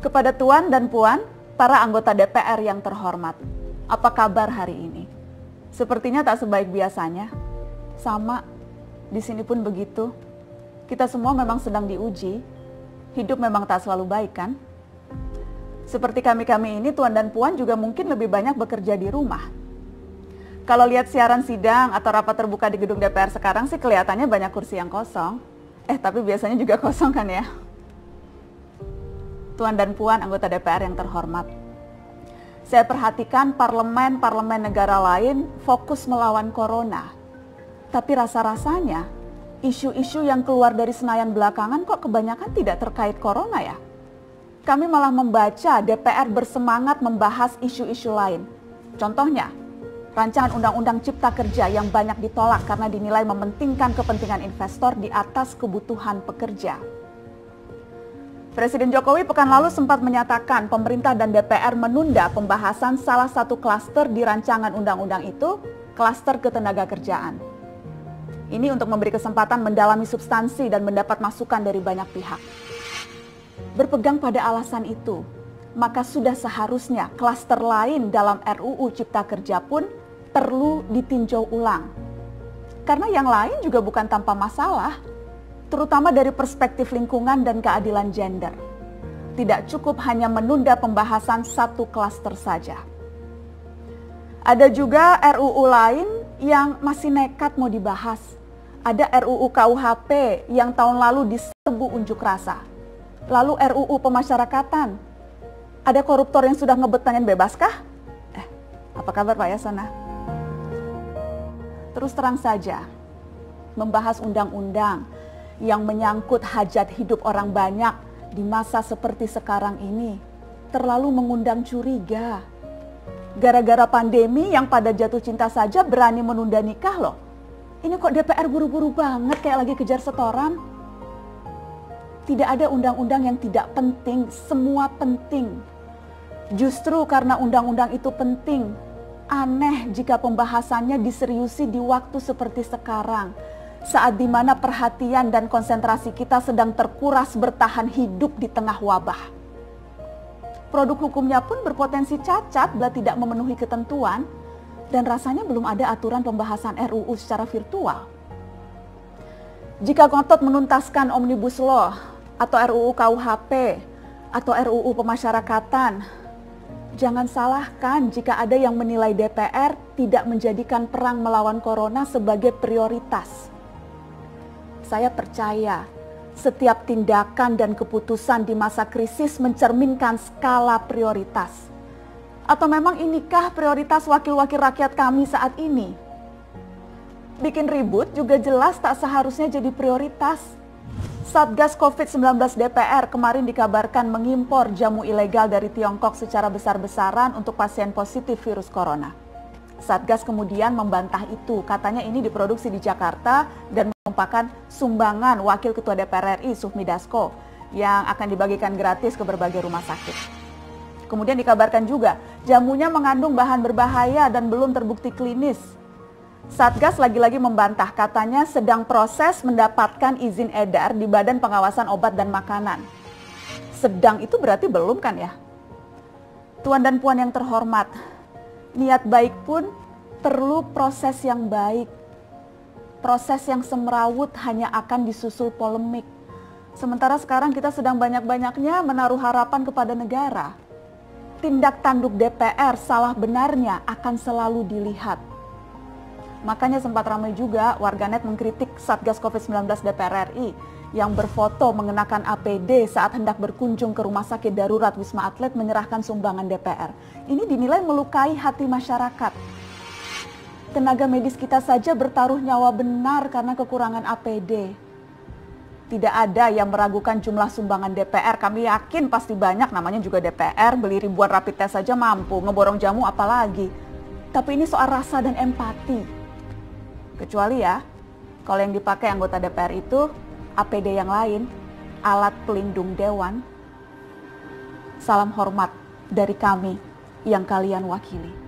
Kepada Tuan dan Puan, para anggota DPR yang terhormat, apa kabar hari ini? Sepertinya tak sebaik biasanya. Sama, di sini pun begitu. Kita semua memang sedang diuji. Hidup memang tak selalu baik, kan? Seperti kami-kami ini, Tuan dan Puan juga mungkin lebih banyak bekerja di rumah. Kalau lihat siaran sidang atau rapat terbuka di gedung DPR sekarang sih kelihatannya banyak kursi yang kosong. Tapi biasanya juga kosong kan ya? Tuan dan Puan anggota DPR yang terhormat, saya perhatikan parlemen negara lain fokus melawan corona. Tapi rasa-rasanya isu-isu yang keluar dari Senayan belakangan kok kebanyakan tidak terkait corona ya? Kami malah membaca DPR bersemangat membahas isu-isu lain. Contohnya, rancangan Undang-Undang Cipta Kerja yang banyak ditolak karena dinilai mementingkan kepentingan investor di atas kebutuhan pekerja. Presiden Jokowi pekan lalu sempat menyatakan pemerintah dan DPR menunda pembahasan salah satu klaster di rancangan undang-undang itu, klaster ketenagakerjaan. Ini untuk memberi kesempatan mendalami substansi dan mendapat masukan dari banyak pihak. Berpegang pada alasan itu, maka sudah seharusnya klaster lain dalam RUU Cipta Kerja pun perlu ditinjau ulang. Karena yang lain juga bukan tanpa masalah, terutama dari perspektif lingkungan dan keadilan gender. Tidak cukup hanya menunda pembahasan satu klaster saja. Ada juga RUU lain yang masih nekat mau dibahas. Ada RUU KUHP yang tahun lalu diserbu unjuk rasa. Lalu RUU pemasyarakatan. Ada koruptor yang sudah ngebet pengen bebas kah? Apa kabar Pak Yasona? Terus terang saja, membahas undang-undang yang menyangkut hajat hidup orang banyak di masa seperti sekarang ini terlalu mengundang curiga. Gara-gara pandemi yang pada jatuh cinta saja berani menunda nikah loh. Ini kok DPR buru-buru banget kayak lagi kejar setoran? Tidak ada undang-undang yang tidak penting, semua penting. Justru karena undang-undang itu penting, aneh jika pembahasannya diseriusi di waktu seperti sekarang. Saat dimana perhatian dan konsentrasi kita sedang terkuras bertahan hidup di tengah wabah. Produk hukumnya pun berpotensi cacat bila tidak memenuhi ketentuan dan rasanya belum ada aturan pembahasan RUU secara virtual. Jika ngotot menuntaskan Omnibus Law atau RUU KUHP atau RUU pemasyarakatan, jangan salahkan jika ada yang menilai DPR tidak menjadikan perang melawan corona sebagai prioritas. Saya percaya setiap tindakan dan keputusan di masa krisis mencerminkan skala prioritas. Atau memang inikah prioritas wakil-wakil rakyat kami saat ini? Bikin ribut juga jelas tak seharusnya jadi prioritas. Satgas COVID-19 DPR kemarin dikabarkan mengimpor jamu ilegal dari Tiongkok secara besar-besaran untuk pasien positif virus corona. Satgas kemudian membantah itu, katanya ini diproduksi di Jakarta dan merupakan sumbangan Wakil Ketua DPR RI Sufmi Dasko yang akan dibagikan gratis ke berbagai rumah sakit. Kemudian dikabarkan juga jamunya mengandung bahan berbahaya dan belum terbukti klinis. Satgas lagi-lagi membantah, katanya sedang proses mendapatkan izin edar di Badan Pengawasan Obat dan Makanan. Sedang itu berarti belum kan ya? Tuan dan Puan yang terhormat, niat baik pun perlu proses yang baik. Proses yang semrawut hanya akan disusul polemik. Sementara sekarang kita sedang banyak-banyaknya menaruh harapan kepada negara. Tindak tanduk DPR salah benarnya akan selalu dilihat. Makanya sempat ramai juga warganet mengkritik Satgas COVID-19 DPR RI yang berfoto mengenakan APD saat hendak berkunjung ke rumah sakit darurat Wisma Atlet menyerahkan sumbangan DPR. Ini dinilai melukai hati masyarakat. Tenaga medis kita saja bertaruh nyawa benar karena kekurangan APD. Tidak ada yang meragukan jumlah sumbangan DPR. Kami yakin pasti banyak, namanya juga DPR, beli ribuan rapid test saja mampu, ngeborong jamu apalagi. Tapi ini soal rasa dan empati. Kecuali ya, kalau yang dipakai anggota DPR itu APD yang lain, alat pelindung dewan. Salam hormat dari kami yang kalian wakili.